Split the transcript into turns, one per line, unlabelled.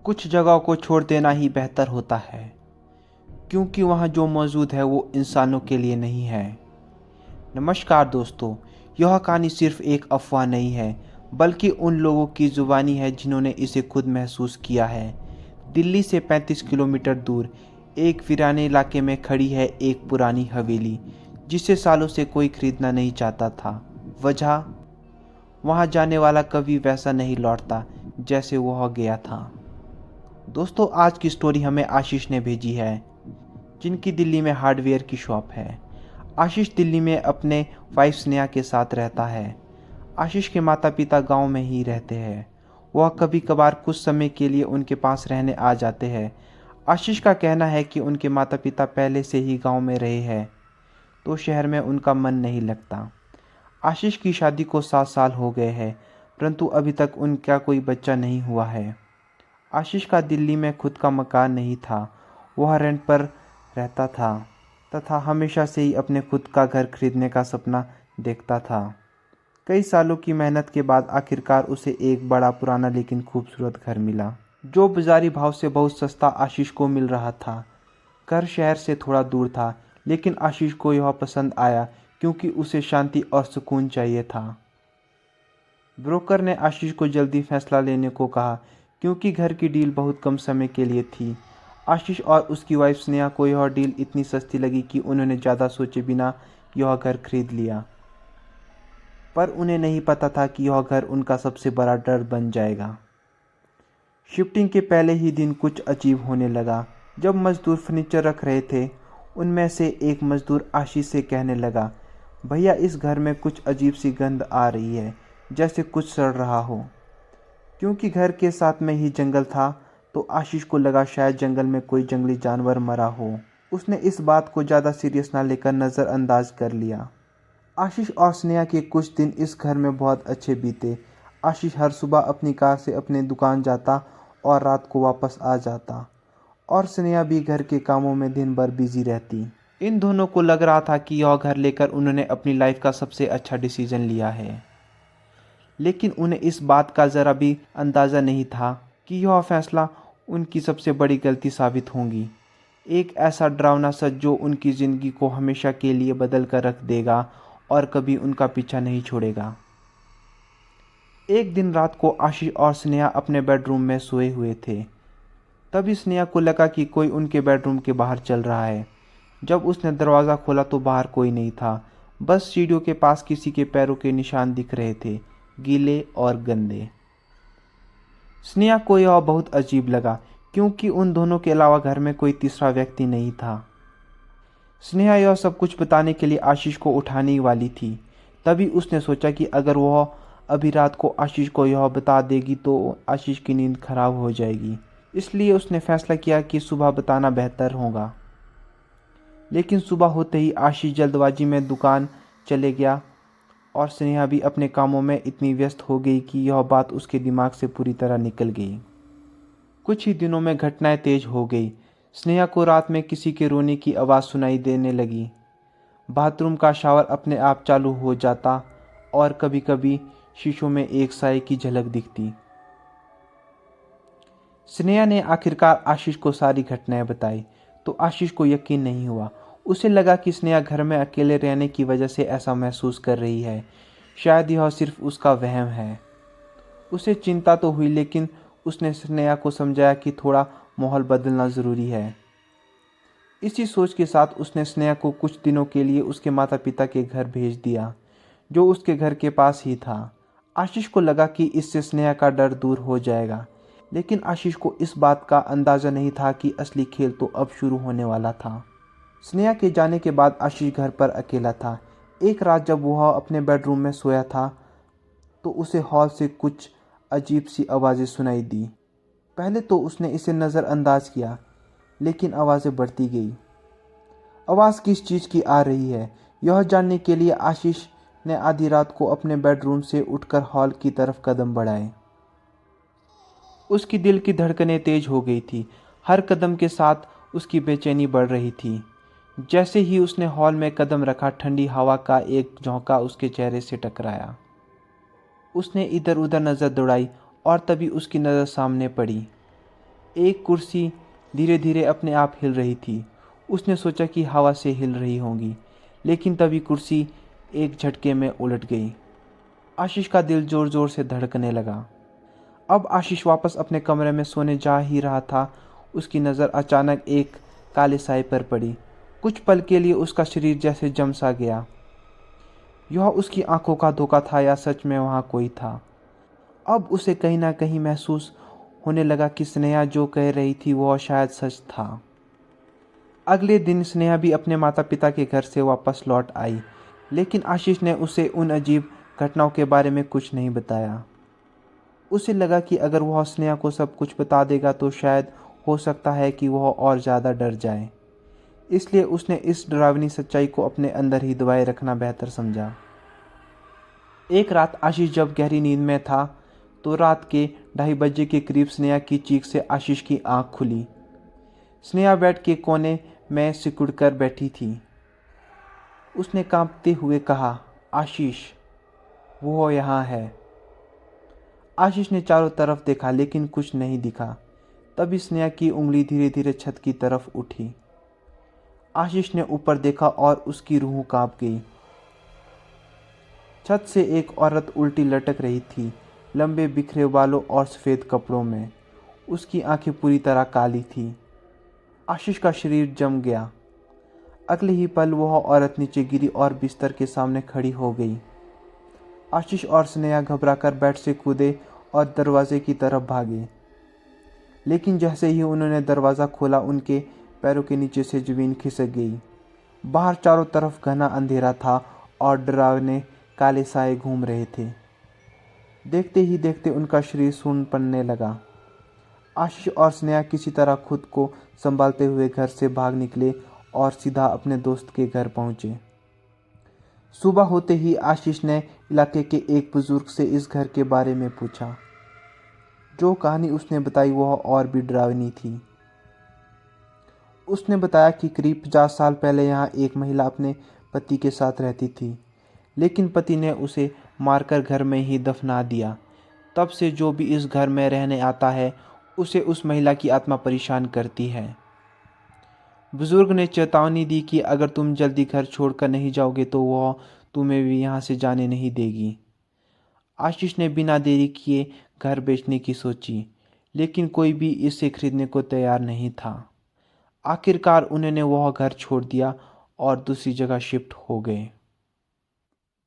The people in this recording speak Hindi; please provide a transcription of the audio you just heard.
कुछ जगहों को छोड़ देना ही बेहतर होता है, क्योंकि वहाँ जो मौजूद है वो इंसानों के लिए नहीं है। नमस्कार दोस्तों, यह कहानी सिर्फ एक अफवाह नहीं है, बल्कि उन लोगों की ज़ुबानी है जिन्होंने इसे खुद महसूस किया है। दिल्ली से 35 किलोमीटर दूर एक वीराने इलाके में खड़ी है एक पुरानी हवेली, जिसे सालों से कोई खरीदना नहीं चाहता था। वजह, वहाँ जाने वाला कभी वैसा नहीं लौटता जैसे वह गया था। दोस्तों, आज की स्टोरी हमें आशीष ने भेजी है, जिनकी दिल्ली में हार्डवेयर की शॉप है। आशीष दिल्ली में अपने वाइफ स्नेहा के साथ रहता है। आशीष के माता पिता गांव में ही रहते हैं। वह कभी कभार कुछ समय के लिए उनके पास रहने आ जाते हैं। आशीष का कहना है कि उनके माता पिता पहले से ही गांव में रहे हैं, तो शहर में उनका मन नहीं लगता। आशीष की शादी को 7 साल हो गए हैं, परंतु अभी तक उनका कोई बच्चा नहीं हुआ है। आशीष का दिल्ली में खुद का मकान नहीं था। वह रेंट पर रहता था तथा हमेशा से ही अपने खुद का घर खरीदने का सपना देखता था। कई सालों की मेहनत के बाद आखिरकार उसे एक बड़ा पुराना लेकिन खूबसूरत घर मिला, जो बाजारी भाव से बहुत सस्ता आशीष को मिल रहा था। घर शहर से थोड़ा दूर था, लेकिन आशीष को यह पसंद आया क्योंकि उसे शांति और सुकून चाहिए था। ब्रोकर ने आशीष को जल्दी फैसला लेने को कहा, क्योंकि घर की डील बहुत कम समय के लिए थी। आशीष और उसकी वाइफ स्नेहा को यह डील इतनी सस्ती लगी कि उन्होंने ज़्यादा सोचे बिना यह घर खरीद लिया। पर उन्हें नहीं पता था कि यह घर उनका सबसे बड़ा डर बन जाएगा। शिफ्टिंग के पहले ही दिन कुछ अजीब होने लगा। जब मजदूर फर्नीचर रख रहे थे, उनमें से एक मजदूर आशीष से कहने लगा, भैया इस घर में कुछ अजीब सी गंध आ रही है, जैसे कुछ सड़ रहा हो। क्योंकि घर के साथ में ही जंगल था, तो आशीष को लगा शायद जंगल में कोई जंगली जानवर मरा हो। उसने इस बात को ज़्यादा सीरियस ना लेकर नज़रअंदाज कर लिया। आशीष और स्नेहा के कुछ दिन इस घर में बहुत अच्छे बीते। आशीष हर सुबह अपनी कार से अपने दुकान जाता और रात को वापस आ जाता, और स्नेहा भी घर के कामों में दिन भर बिजी रहती। इन दोनों को लग रहा था कि यह घर लेकर उन्होंने अपनी लाइफ का सबसे अच्छा डिसीजन लिया है, लेकिन उन्हें इस बात का ज़रा भी अंदाज़ा नहीं था कि यह फैसला उनकी सबसे बड़ी गलती साबित होगी। एक ऐसा डरावना सच जो उनकी ज़िंदगी को हमेशा के लिए बदल कर रख देगा और कभी उनका पीछा नहीं छोड़ेगा। एक दिन रात को आशीष और स्नेहा अपने बेडरूम में सोए हुए थे। तभी स्नेहा को लगा कि कोई उनके बेडरूम के बाहर चल रहा है। जब उसने दरवाज़ा खोला तो बाहर कोई नहीं था, बस सीढ़ियों के पास किसी के पैरों के निशान दिख रहे थे, गीले और गंदे। स्नेहा को यह बहुत अजीब लगा, क्योंकि उन दोनों के अलावा घर में कोई तीसरा व्यक्ति नहीं था। स्नेहा यह सब कुछ बताने के लिए आशीष को उठाने वाली थी। तभी उसने सोचा कि अगर वह अभी रात को आशीष को यह बता देगी तो आशीष की नींद खराब हो जाएगी। इसलिए उसने फैसला किया कि सुबह बताना बेहतर होगा। लेकिन सुबह होते ही आशीष जल्दबाजी में दुकान चले गया, और स्नेहा भी अपने कामों में इतनी व्यस्त हो गई कि यह बात उसके दिमाग से पूरी तरह निकल गई। कुछ ही दिनों में घटनाएं तेज हो गई। स्नेहा को रात में किसी के रोने की आवाज़ सुनाई देने लगी। बाथरूम का शावर अपने आप चालू हो जाता, और कभी कभी शीशों में एक साए की झलक दिखती। स्नेहा ने आखिरकार आशीष को सारी घटनाएं बताई, तो आशीष को यकीन नहीं हुआ। उसे लगा कि स्नेहा घर में अकेले रहने की वजह से ऐसा महसूस कर रही है। शायद यह सिर्फ उसका वहम है। उसे चिंता तो हुई, लेकिन उसने स्नेहा को समझाया कि थोड़ा माहौल बदलना ज़रूरी है। इसी सोच के साथ उसने स्नेहा को कुछ दिनों के लिए उसके माता पिता के घर भेज दिया, जो उसके घर के पास ही था। आशीष को लगा कि इससे स्नेहा का डर दूर हो जाएगा, लेकिन आशीष को इस बात का अंदाज़ा नहीं था कि असली खेल तो अब शुरू होने वाला था। स्नेहा के जाने के बाद आशीष घर पर अकेला था। एक रात जब वह अपने बेडरूम में सोया था, तो उसे हॉल से कुछ अजीब सी आवाज़ें सुनाई दी। पहले तो उसने इसे नज़रअंदाज किया, लेकिन आवाज़ें बढ़ती गई। आवाज़ किस चीज़ की आ रही है, यह जानने के लिए आशीष ने आधी रात को अपने बेडरूम से उठकर हॉल की तरफ कदम बढ़ाए। उसकी दिल की धड़कनें तेज हो गई थी। हर कदम के साथ उसकी बेचैनी बढ़ रही थी। जैसे ही उसने हॉल में कदम रखा, ठंडी हवा का एक झोंका उसके चेहरे से टकराया। उसने इधर उधर नज़र दौड़ाई, और तभी उसकी नज़र सामने पड़ी। एक कुर्सी धीरे धीरे अपने आप हिल रही थी। उसने सोचा कि हवा से हिल रही होंगी, लेकिन तभी कुर्सी एक झटके में उलट गई। आशीष का दिल जोर जोर से धड़कने लगा। अब आशीष वापस अपने कमरे में सोने जा ही रहा था, उसकी नज़र अचानक एक काले साए पर पड़ी। कुछ पल के लिए उसका शरीर जैसे जम सा गया। यह उसकी आंखों का धोखा था या सच में वहाँ कोई था। अब उसे कहीं ना कहीं महसूस होने लगा कि स्नेहा जो कह रही थी वह शायद सच था। अगले दिन स्नेहा भी अपने माता पिता के घर से वापस लौट आई, लेकिन आशीष ने उसे उन अजीब घटनाओं के बारे में कुछ नहीं बताया। उसे लगा कि अगर वह स्नेहा को सब कुछ बता देगा तो शायद हो सकता है कि वह और ज़्यादा डर जाए। इसलिए उसने इस डरावनी सच्चाई को अपने अंदर ही दबाए रखना बेहतर समझा। एक रात आशीष जब गहरी नींद में था तो रात के 2:30 के करीब स्नेहा की चीख से आशीष की आंख खुली। स्नेहा बेड के कोने में सिकुड़कर बैठी थी। उसने कांपते हुए कहा, आशीष, वो यहाँ है। आशीष ने चारों तरफ देखा लेकिन कुछ नहीं दिखा। तभी स्नेहा की उंगली धीरे धीरे छत की तरफ उठी। आशीष ने ऊपर देखा और उसकी रूह कांप गई। छत से एक औरत उल्टी लटक रही थी, लंबे बिखरे बालों और सफ़ेद कपड़ों में। उसकी आंखें पूरी तरह काली थी। आशीष का शरीर जम गया। अगले ही पल वह औरत नीचे गिरी और बिस्तर के सामने खड़ी हो गई। आशीष और स्नेहा घबराकर बेड से कूदे और दरवाजे की तरफ भागे, लेकिन जैसे ही उन्होंने दरवाज़ा खोला उनके पैरों के नीचे से ज़मीन खिसक गई। बाहर चारों तरफ घना अंधेरा था और डरावने काले साए घूम रहे थे। देखते ही देखते उनका शरीर सून पड़ने लगा। आशीष और स्नेहा किसी तरह खुद को संभालते हुए घर से भाग निकले और सीधा अपने दोस्त के घर पहुंचे। सुबह होते ही आशीष ने इलाके के एक बुजुर्ग से इस घर के बारे में पूछा। जो कहानी उसने बताई वह और भी डरावनी थी। उसने बताया कि करीब 50 साल पहले यहाँ एक महिला अपने पति के साथ रहती थी, लेकिन पति ने उसे मारकर घर में ही दफना दिया। तब से जो भी इस घर में रहने आता है उसे उस महिला की आत्मा परेशान करती है। बुजुर्ग ने चेतावनी दी कि अगर तुम जल्दी घर छोड़कर नहीं जाओगे तो वह तुम्हें भी यहाँ से जाने नहीं देगी। आशीष ने बिना देरी किए घर बेचने की सोची, लेकिन कोई भी इसे खरीदने को तैयार नहीं था। आखिरकार उन्होंने वह घर छोड़ दिया और दूसरी जगह शिफ्ट हो गए।